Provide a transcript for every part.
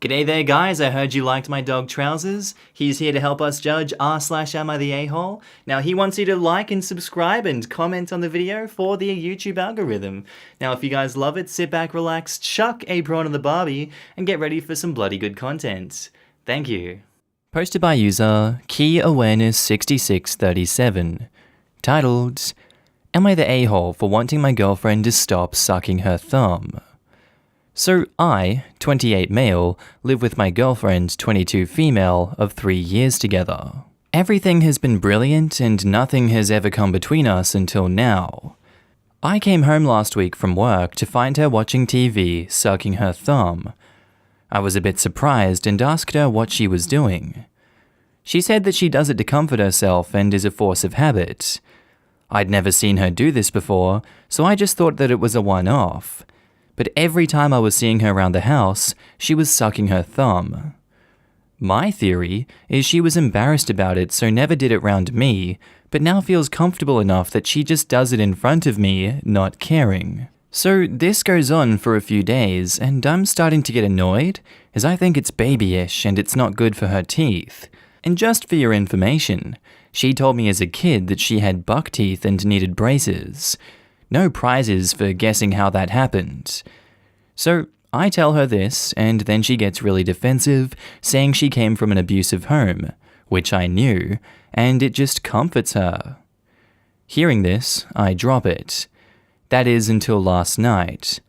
G'day there guys, I heard you liked my dog Trousers. He's here to help us judge r/AmITheA. Now he wants you to like and subscribe and comment on the video for the YouTube algorithm. Now if you guys love it, sit back, relax, chuck a prawn on the Barbie, and get ready for some bloody good content. Thank you. Posted by user Key Awareness 6637. Titled, Am I the a-hole for wanting my girlfriend to stop sucking her thumb? So I, 28 male, live with my girlfriend, 22 female, of 3 years together. Everything has been brilliant and nothing has ever come between us until now. I came home last week from work to find her watching TV, sucking her thumb. I was a bit surprised and asked her what she was doing. She said that she does it to comfort herself and is a force of habit. I'd never seen her do this before, so I just thought that it was a one-off. But every time I was seeing her around the house, she was sucking her thumb. My theory is she was embarrassed about it, so never did it round me, but now feels comfortable enough that she just does it in front of me, not caring. So this goes on for a few days, and I'm starting to get annoyed, as I think it's babyish and it's not good for her teeth. And just for your information, she told me as a kid that she had buck teeth and needed braces. No prizes for guessing how that happened. So I tell her this, and then she gets really defensive, saying she came from an abusive home, which I knew, and it just comforts her. Hearing this, I drop it. That is until last night.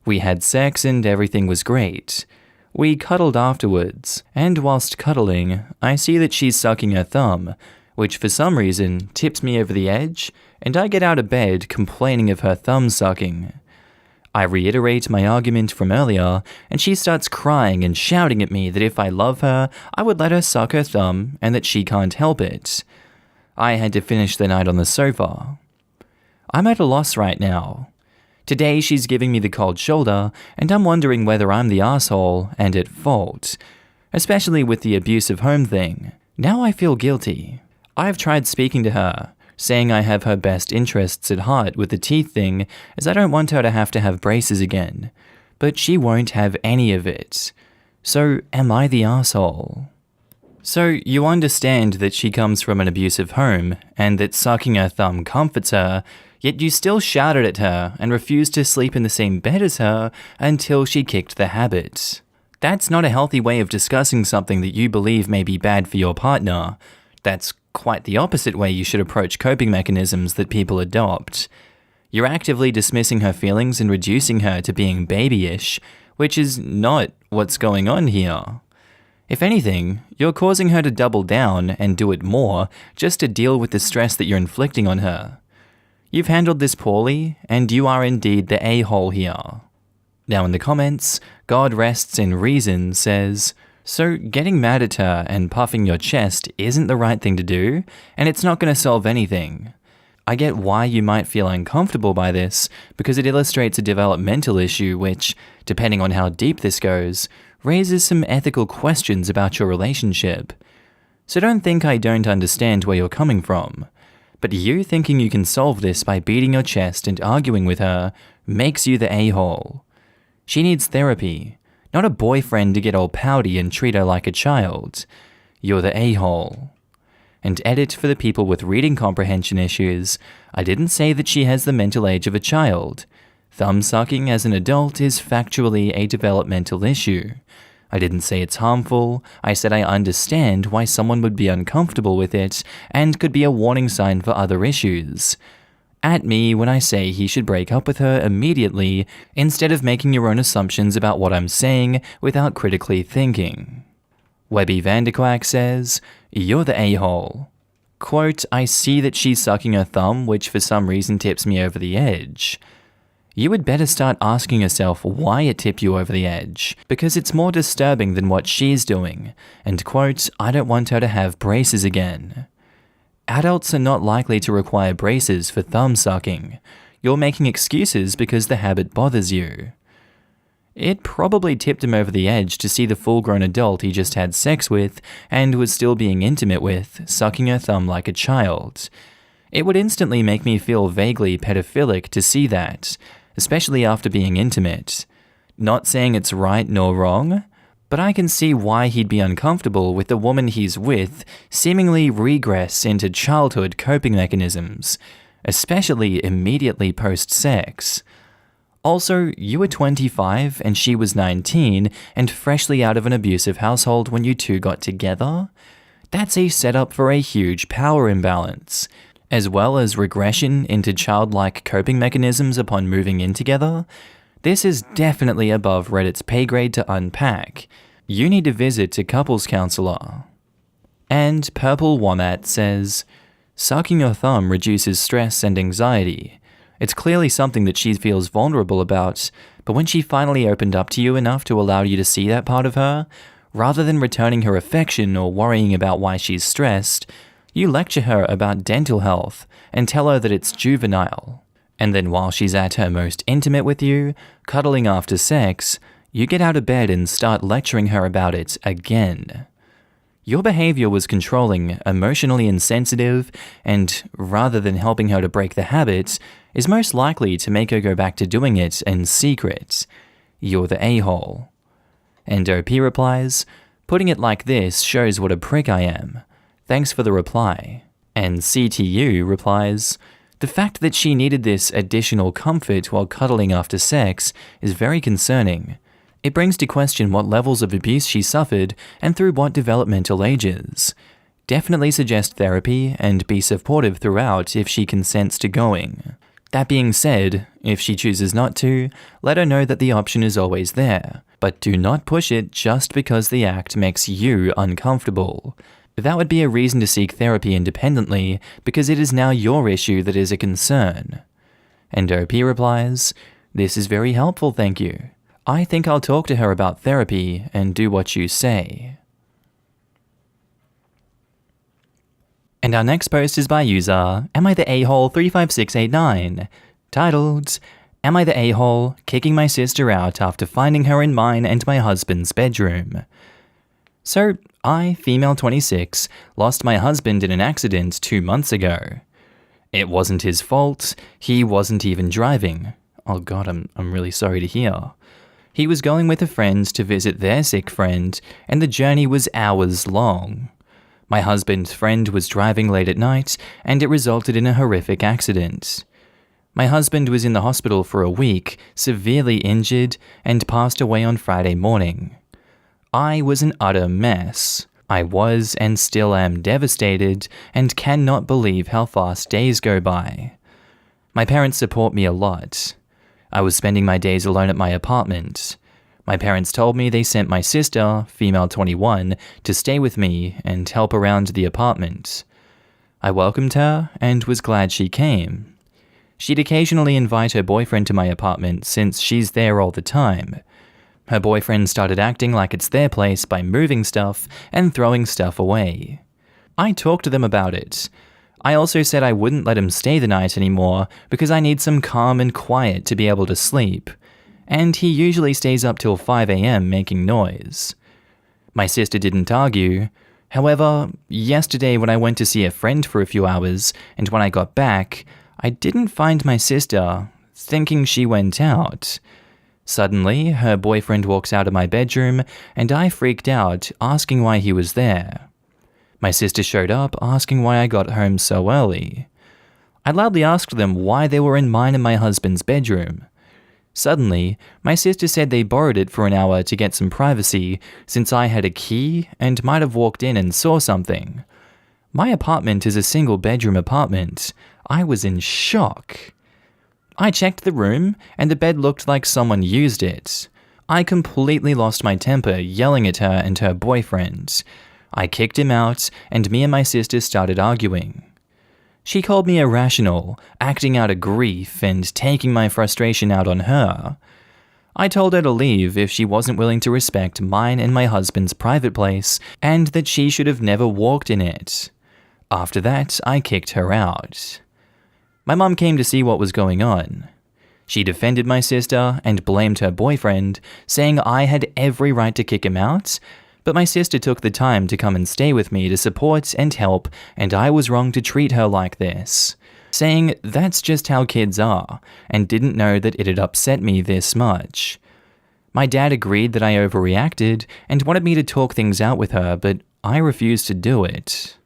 We had sex and everything was great. We cuddled afterwards, and whilst cuddling, I see that she's sucking her thumb, which for some reason tips me over the edge, and I get out of bed complaining of her thumb sucking. I reiterate my argument from earlier, and she starts crying and shouting at me that if I love her, I would let her suck her thumb and that she can't help it. I had to finish the night on the sofa. I'm at a loss right now. Today she's giving me the cold shoulder, and I'm wondering whether I'm the asshole and at fault, especially with the abusive home thing. Now I feel guilty. I've tried speaking to her, saying I have her best interests at heart with the teeth thing, as I don't want her to have braces again. But she won't have any of it. So am I the asshole? So you understand that she comes from an abusive home, and that sucking her thumb comforts her, yet you still shouted at her and refused to sleep in the same bed as her until she kicked the habit. That's not a healthy way of discussing something that you believe may be bad for your partner. That's quite the opposite way you should approach coping mechanisms that people adopt. You're actively dismissing her feelings and reducing her to being babyish, which is not what's going on here. If anything, you're causing her to double down and do it more just to deal with the stress that you're inflicting on her. You've handled this poorly, and you are indeed the a-hole here. Now in the comments, God Rests in Reason says, so getting mad at her and puffing your chest isn't the right thing to do, and it's not going to solve anything. I get why you might feel uncomfortable by this, because it illustrates a developmental issue which, depending on how deep this goes, raises some ethical questions about your relationship. So don't think I don't understand where you're coming from. But you thinking you can solve this by beating your chest and arguing with her makes you the a-hole. She needs therapy, not a boyfriend to get all pouty and treat her like a child. You're the a-hole. And edit for the people with reading comprehension issues, I didn't say that she has the mental age of a child. Thumb sucking as an adult is factually a developmental issue. I didn't say it's harmful, I said I understand why someone would be uncomfortable with it and could be a warning sign for other issues. At me when I say he should break up with her immediately instead of making your own assumptions about what I'm saying without critically thinking. Webby Vanderquack says, you're the a-hole. Quote, I see that she's sucking her thumb, which for some reason tips me over the edge. You would better start asking yourself why it tipped you over the edge, because it's more disturbing than what she's doing, and quote, I don't want her to have braces again. Adults are not likely to require braces for thumb sucking. You're making excuses because the habit bothers you. It probably tipped him over the edge to see the full-grown adult he just had sex with and was still being intimate with, sucking her thumb like a child. It would instantly make me feel vaguely pedophilic to see that, especially after being intimate. Not saying it's right nor wrong, But I can see why he'd be uncomfortable with the woman he's with seemingly regress into childhood coping mechanisms, especially immediately post-sex. Also, you were 25 and she was 19 and freshly out of an abusive household when you two got together? That's a setup for a huge power imbalance, as well as regression into childlike coping mechanisms upon moving in together. This is definitely above Reddit's pay grade to unpack. You need to visit a couples counselor. And Purple Womat says, sucking your thumb reduces stress and anxiety. It's clearly something that she feels vulnerable about, but when she finally opened up to you enough to allow you to see that part of her, rather than returning her affection or worrying about why she's stressed, you lecture her about dental health and tell her that it's juvenile. And then while she's at her most intimate with you, cuddling after sex, you get out of bed and start lecturing her about it again. Your behavior was controlling, emotionally insensitive, and rather than helping her to break the habit, is most likely to make her go back to doing it in secret. You're the a-hole. And OP replies, putting it like this shows what a prick I am. Thanks for the reply. And CTU replies, the fact that she needed this additional comfort while cuddling after sex is very concerning. It brings to question what levels of abuse she suffered and through what developmental ages. Definitely suggest therapy and be supportive throughout if she consents to going. That being said, if she chooses not to, let her know that the option is always there, but do not push it just because the act makes you uncomfortable. That would be a reason to seek therapy independently because it is now your issue that is a concern. And OP replies, this is very helpful, thank you. I think I'll talk to her about therapy and do what you say. And our next post is by user AmITheA35689, titled, Am I the a-hole kicking my sister out after finding her in mine and my husband's bedroom? So, I, female 26, lost my husband in an accident 2 months ago. It wasn't his fault, he wasn't even driving. Oh god, I'm really sorry to hear. He was going with a friend to visit their sick friend, and the journey was hours long. My husband's friend was driving late at night, and it resulted in a horrific accident. My husband was in the hospital for a week, severely injured, and passed away on Friday morning. I was an utter mess. I was and still am devastated and cannot believe how fast days go by. My parents support me a lot. I was spending my days alone at my apartment. My parents told me they sent my sister, female 21, to stay with me and help around the apartment. I welcomed her and was glad she came. She'd occasionally invite her boyfriend to my apartment since she's there all the time. Her boyfriend started acting like it's their place by moving stuff and throwing stuff away. I talked to them about it. I also said I wouldn't let him stay the night anymore because I need some calm and quiet to be able to sleep. And he usually stays up till 5 a.m. making noise. My sister didn't argue. However, yesterday when I went to see a friend for a few hours, and when I got back, I didn't find my sister, thinking she went out. Suddenly, her boyfriend walks out of my bedroom, and I freaked out, asking why he was there. My sister showed up, asking why I got home so early. I loudly asked them why they were in mine and my husband's bedroom. Suddenly, my sister said they borrowed it for an hour to get some privacy, since I had a key and might have walked in and saw something. My apartment is a single-bedroom apartment. I was in shock. I checked the room, and the bed looked like someone used it. I completely lost my temper, yelling at her and her boyfriend. I kicked him out, and me and my sister started arguing. She called me irrational, acting out of grief, and taking my frustration out on her. I told her to leave if she wasn't willing to respect mine and my husband's private place, and that she should have never walked in it. After that, I kicked her out. My mum came to see what was going on. She defended my sister and blamed her boyfriend, saying I had every right to kick him out, but my sister took the time to come and stay with me to support and help, and I was wrong to treat her like this, saying that's just how kids are, and didn't know that it had upset me this much. My dad agreed that I overreacted and wanted me to talk things out with her, but I refused to do it.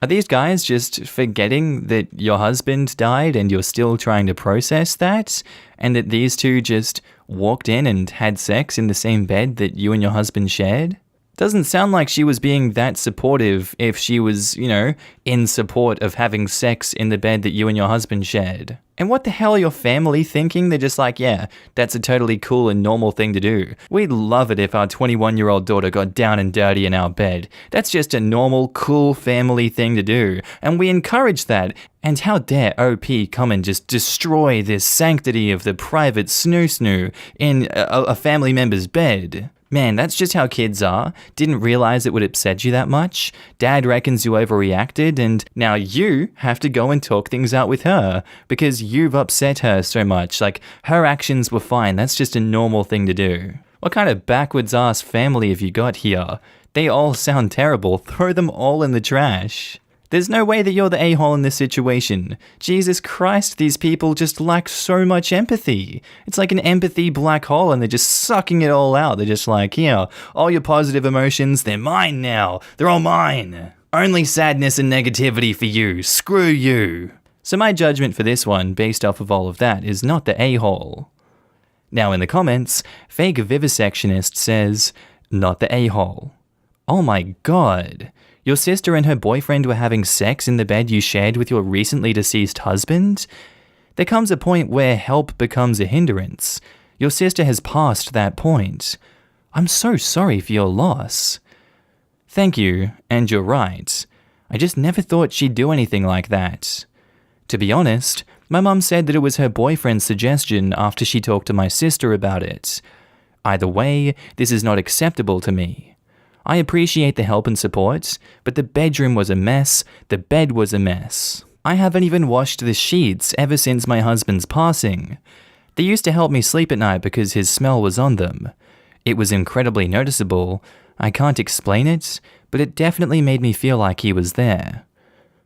Are these guys just forgetting that your husband died and you're still trying to process that? And that these two just walked in and had sex in the same bed that you and your husband shared? Doesn't sound like she was being that supportive if she was, in support of having sex in the bed that you and your husband shared. And what the hell are your family thinking? They're just like, yeah, that's a totally cool and normal thing to do. We'd love it if our 21-year-old daughter got down and dirty in our bed. That's just a normal, cool family thing to do. And we encourage that. And how dare OP come and just destroy this sanctity of the private snoo-snoo in a family member's bed? Man, that's just how kids are. Didn't realize it would upset you that much. Dad reckons you overreacted, and now you have to go and talk things out with her because you've upset her so much. Like, her actions were fine. That's just a normal thing to do. What kind of backwards ass family have you got here? They all sound terrible. Throw them all in the trash. There's no way that you're the a-hole in this situation. Jesus Christ, these people just lack so much empathy. It's like an empathy black hole and they're just sucking it all out. They're just like, all your positive emotions, they're mine now. They're all mine. Only sadness and negativity for you. Screw you. So my judgment for this one, based off of all of that, is not the a-hole. Now in the comments, Fake Vivisectionist says, not the a-hole. Oh my god. Your sister and her boyfriend were having sex in the bed you shared with your recently deceased husband? There comes a point where help becomes a hindrance. Your sister has passed that point. I'm so sorry for your loss. Thank you, and you're right. I just never thought she'd do anything like that. To be honest, my mum said that it was her boyfriend's suggestion after she talked to my sister about it. Either way, this is not acceptable to me. I appreciate the help and support, but the bedroom was a mess, the bed was a mess. I haven't even washed the sheets ever since my husband's passing. They used to help me sleep at night because his smell was on them. It was incredibly noticeable. I can't explain it, but it definitely made me feel like he was there.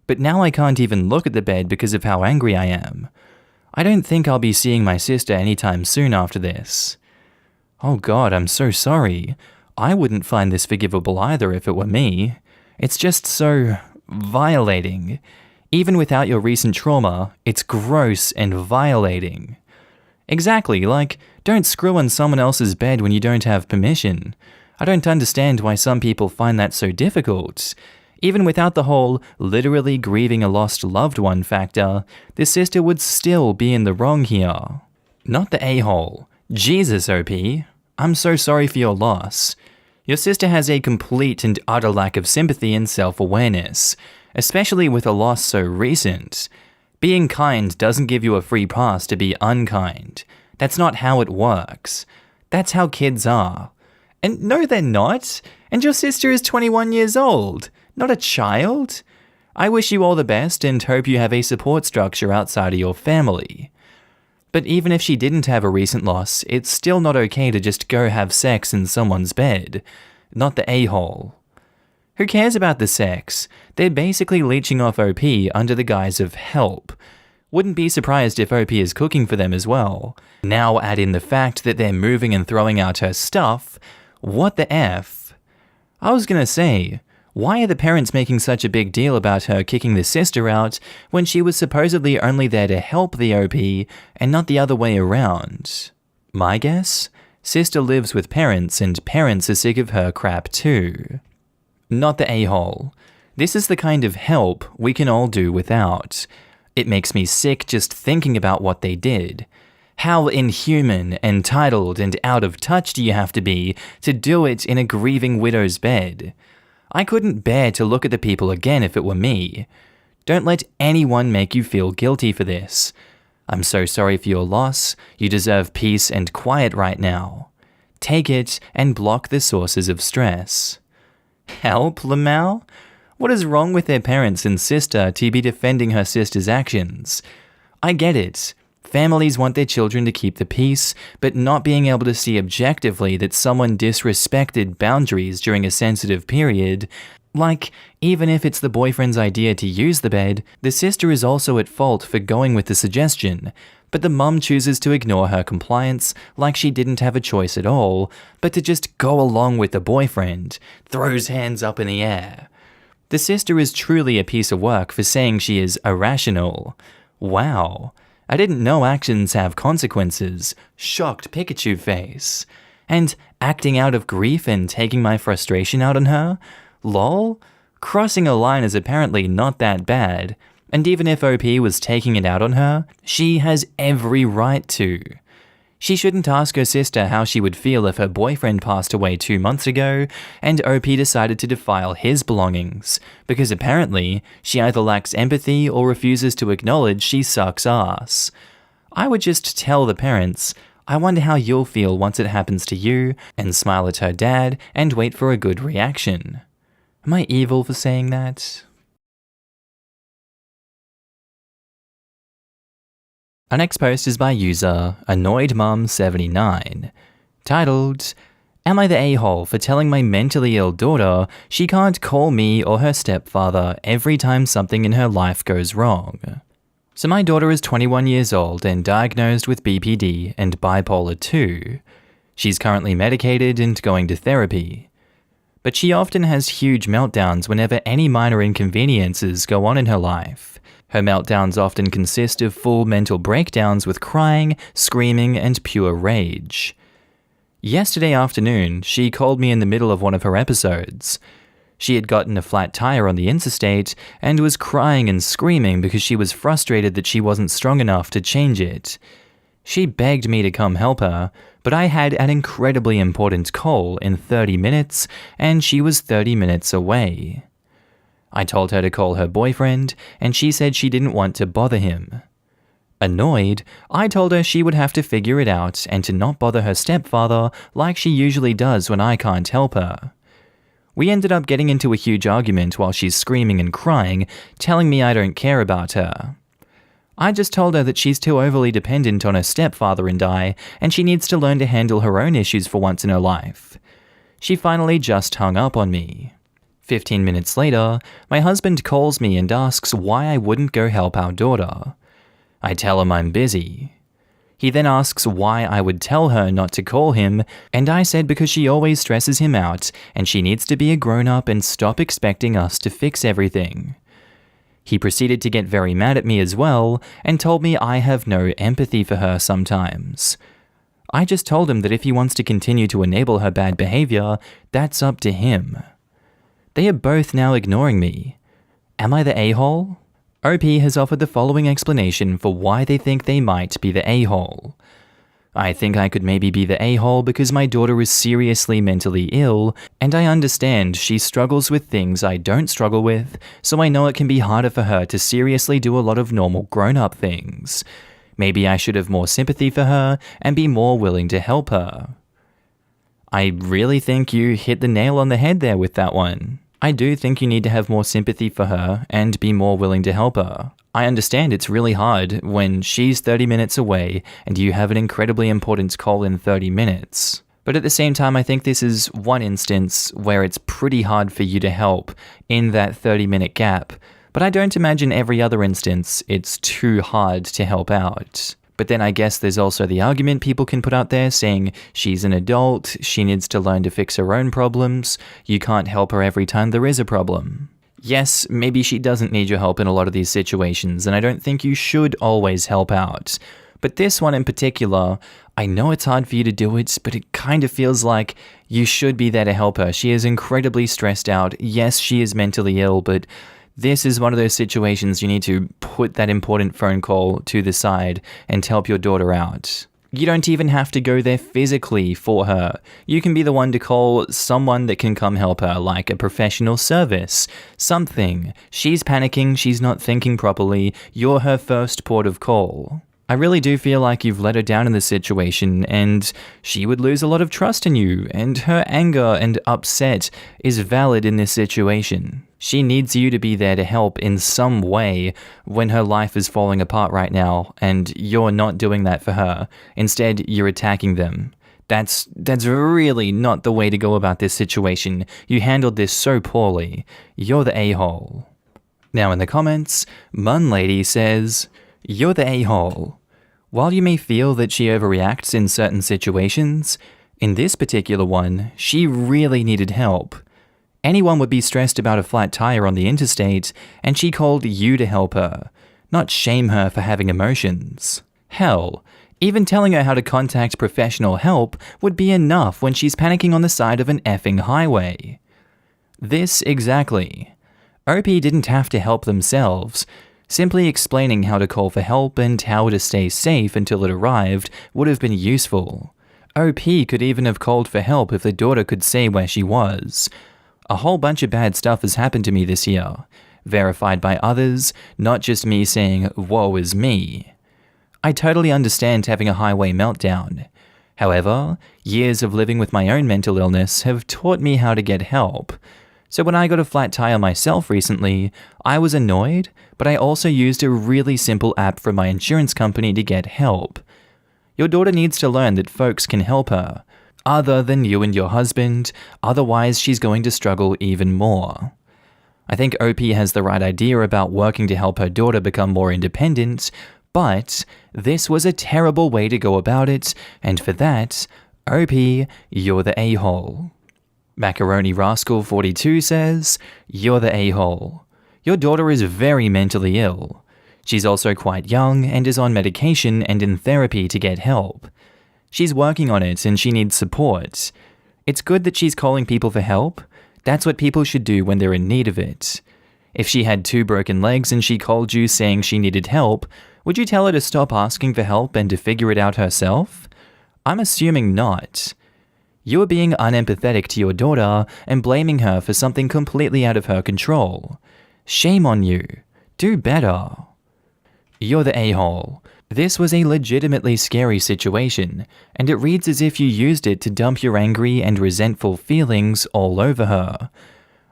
But now I can't even look at the bed because of how angry I am. I don't think I'll be seeing my sister anytime soon after this. Oh God, I'm so sorry. I wouldn't find this forgivable either if it were me. It's just so violating. Even without your recent trauma, it's gross and violating. Exactly, like, don't screw on someone else's bed when you don't have permission. I don't understand why some people find that so difficult. Even without the whole literally grieving a lost loved one factor, the sister would still be in the wrong here. Not the a-hole. Jesus, OP. I'm so sorry for your loss. Your sister has a complete and utter lack of sympathy and self-awareness, especially with a loss so recent. Being kind doesn't give you a free pass to be unkind. That's not how it works. That's how kids are. And no, they're not. And your sister is 21 years old, not a child. I wish you all the best and hope you have a support structure outside of your family. But even if she didn't have a recent loss, it's still not okay to just go have sex in someone's bed. Not the a-hole. Who cares about the sex? They're basically leeching off OP under the guise of help. Wouldn't be surprised if OP is cooking for them as well. Now add in the fact that they're moving and throwing out her stuff. What the F? I was gonna say, why are the parents making such a big deal about her kicking the sister out when she was supposedly only there to help the OP and not the other way around? My guess? Sister lives with parents and parents are sick of her crap too. Not the a-hole. This is the kind of help we can all do without. It makes me sick just thinking about what they did. How inhuman, entitled, and out of touch do you have to be to do it in a grieving widow's bed? I couldn't bear to look at the people again if it were me. Don't let anyone make you feel guilty for this. I'm so sorry for your loss. You deserve peace and quiet right now. Take it and block the sources of stress. Help, Lamau? What is wrong with their parents and sister to be defending her sister's actions? I get it. Families want their children to keep the peace, but not being able to see objectively that someone disrespected boundaries during a sensitive period, Like, even if it's the boyfriend's idea to use the bed, the sister is also at fault for going with the suggestion, but the mum chooses to ignore her compliance like she didn't have a choice at all, but to just go along with the boyfriend, throws hands up in the air. The sister is truly a piece of work for saying she is irrational. Wow. I didn't know actions have consequences. Shocked Pikachu face. And acting out of grief and taking my frustration out on her? Lol? Crossing a line is apparently not that bad, and even if OP was taking it out on her, she has every right to. She shouldn't ask her sister how she would feel if her boyfriend passed away 2 months ago and OP decided to defile his belongings, because apparently she either lacks empathy or refuses to acknowledge she sucks ass. I would just tell the parents, I wonder how you'll feel once it happens to you, and smile at her dad and wait for a good reaction. Am I evil for saying that? Our next post is by user AnnoyedMum79, titled, Am I the a-hole for telling my mentally ill daughter she can't call me or her stepfather every time something in her life goes wrong? So my daughter is 21 years old and diagnosed with BPD and bipolar 2. She's currently medicated and going to therapy. But she often has huge meltdowns whenever any minor inconveniences go on in her life. Her meltdowns often consist of full mental breakdowns with crying, screaming, and pure rage. Yesterday afternoon, she called me in the middle of one of her episodes. She had gotten a flat tire on the interstate and was crying and screaming because she was frustrated that she wasn't strong enough to change it. She begged me to come help her, but I had an incredibly important call in 30 minutes, and she was 30 minutes away. I told her to call her boyfriend, and she said she didn't want to bother him. Annoyed, I told her she would have to figure it out and to not bother her stepfather like she usually does when I can't help her. We ended up getting into a huge argument while she's screaming and crying, telling me I don't care about her. I just told her that she's too overly dependent on her stepfather and she needs to learn to handle her own issues for once in her life. She finally just hung up on me. 15 minutes later, my husband calls me and asks why I wouldn't go help our daughter. I tell him I'm busy. He then asks why I would tell her not to call him, and I said because she always stresses him out and she needs to be a grown-up and stop expecting us to fix everything. He proceeded to get very mad at me as well and told me I have no empathy for her sometimes. I just told him that if he wants to continue to enable her bad behavior, that's up to him. They are both now ignoring me. Am I the a-hole? OP has offered the following explanation for why they think they might be the a-hole. I think I could maybe be the a-hole because my daughter is seriously mentally ill, and I understand she struggles with things I don't struggle with, so I know it can be harder for her to seriously do a lot of normal grown-up things. Maybe I should have more sympathy for her and be more willing to help her. I really think you hit the nail on the head there with that one. I do think you need to have more sympathy for her and be more willing to help her. I understand it's really hard when she's 30 minutes away and you have an incredibly important call in 30 minutes. But at the same time, I think this is one instance where it's pretty hard for you to help in that 30-minute gap. But I don't imagine every other instance it's too hard to help out. But then I guess there's also the argument people can put out there saying she's an adult, she needs to learn to fix her own problems, you can't help her every time there is a problem. Yes, maybe she doesn't need your help in a lot of these situations, and I don't think you should always help out. But this one in particular, I know it's hard for you to do it, but it kind of feels like you should be there to help her. She is incredibly stressed out. Yes, she is mentally ill, but this is one of those situations you need to put that important phone call to the side and help your daughter out. You don't even have to go there physically for her. You can be the one to call someone that can come help her, like a professional service. Something. She's panicking, she's not thinking properly, you're her first port of call. I really do feel like you've let her down in this situation, and she would lose a lot of trust in you, and her anger and upset is valid in this situation. She needs you to be there to help in some way when her life is falling apart right now, and you're not doing that for her. Instead, you're attacking them. That's really not the way to go about this situation. You handled this so poorly. You're the a-hole. Now in the comments, Mun Lady says, "You're the a-hole. While you may feel that she overreacts in certain situations, in this particular one, she really needed help. Anyone would be stressed about a flat tire on the interstate, and she called you to help her, not shame her for having emotions. Hell, even telling her how to contact professional help would be enough when she's panicking on the side of an effing highway." This exactly. OP didn't have to help themselves. Simply explaining how to call for help and how to stay safe until it arrived would have been useful. OP could even have called for help if the daughter could say where she was. A whole bunch of bad stuff has happened to me this year, verified by others, not just me saying, "Woe is me." I totally understand having a highway meltdown. However, years of living with my own mental illness have taught me how to get help. So when I got a flat tire myself recently, I was annoyed, but I also used a really simple app from my insurance company to get help. Your daughter needs to learn that folks can help her, other than you and your husband, otherwise she's going to struggle even more. I think OP has the right idea about working to help her daughter become more independent, but this was a terrible way to go about it, and for that, OP, you're the a-hole. Macaroni Rascal 42 says, "You're the a-hole. Your daughter is very mentally ill. She's also quite young and is on medication and in therapy to get help. She's working on it and she needs support. It's good that she's calling people for help. That's what people should do when they're in need of it. If she had 2 broken legs and she called you saying she needed help, would you tell her to stop asking for help and to figure it out herself? I'm assuming not. You are being unempathetic to your daughter and blaming her for something completely out of her control. Shame on you. Do better. You're the a-hole. This was a legitimately scary situation, and it reads as if you used it to dump your angry and resentful feelings all over her.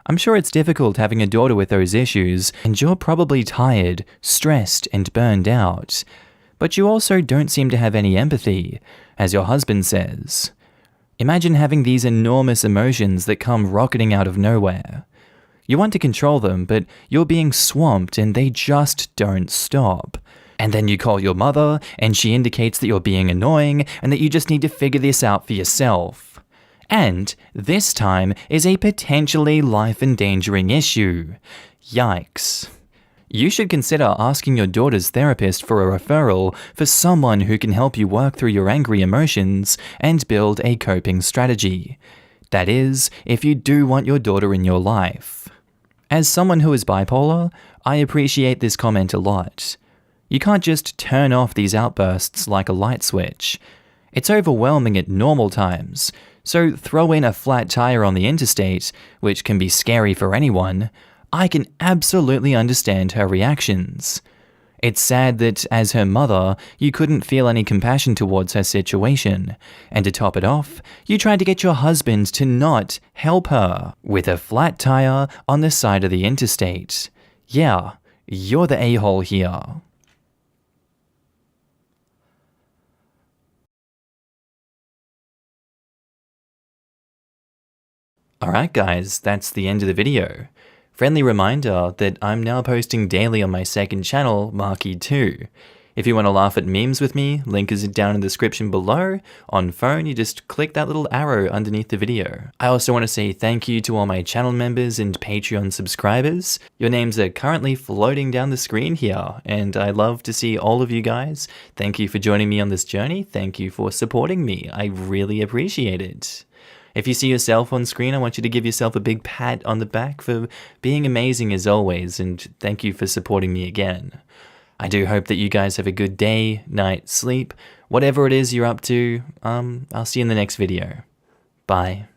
I'm sure it's difficult having a daughter with those issues, and you're probably tired, stressed, and burned out. But you also don't seem to have any empathy, as your husband says. Imagine having these enormous emotions that come rocketing out of nowhere. You want to control them, but you're being swamped and they just don't stop. And then you call your mother, and she indicates that you're being annoying and that you just need to figure this out for yourself. And this time is a potentially life-endangering issue. Yikes. You should consider asking your daughter's therapist for a referral for someone who can help you work through your angry emotions and build a coping strategy. That is, if you do want your daughter in your life. As someone who is bipolar, I appreciate this comment a lot. You can't just turn off these outbursts like a light switch. It's overwhelming at normal times, so throw in a flat tire on the interstate, which can be scary for anyone. I can absolutely understand her reactions. It's sad that, as her mother, you couldn't feel any compassion towards her situation, and to top it off, you tried to get your husband to not help her with a flat tire on the side of the interstate. Yeah, you're the a-hole here. Alright guys, that's the end of the video. Friendly reminder that I'm now posting daily on my second channel, Markee 2. If you want to laugh at memes with me, link is down in the description below. On phone, you just click that little arrow underneath the video. I also want to say thank you to all my channel members and Patreon subscribers. Your names are currently floating down the screen here, and I love to see all of you guys. Thank you for joining me on this journey. Thank you for supporting me. I really appreciate it. If you see yourself on screen, I want you to give yourself a big pat on the back for being amazing as always, and thank you for supporting me again. I do hope that you guys have a good day, night, sleep, whatever it is you're up to. I'll see you in the next video. Bye.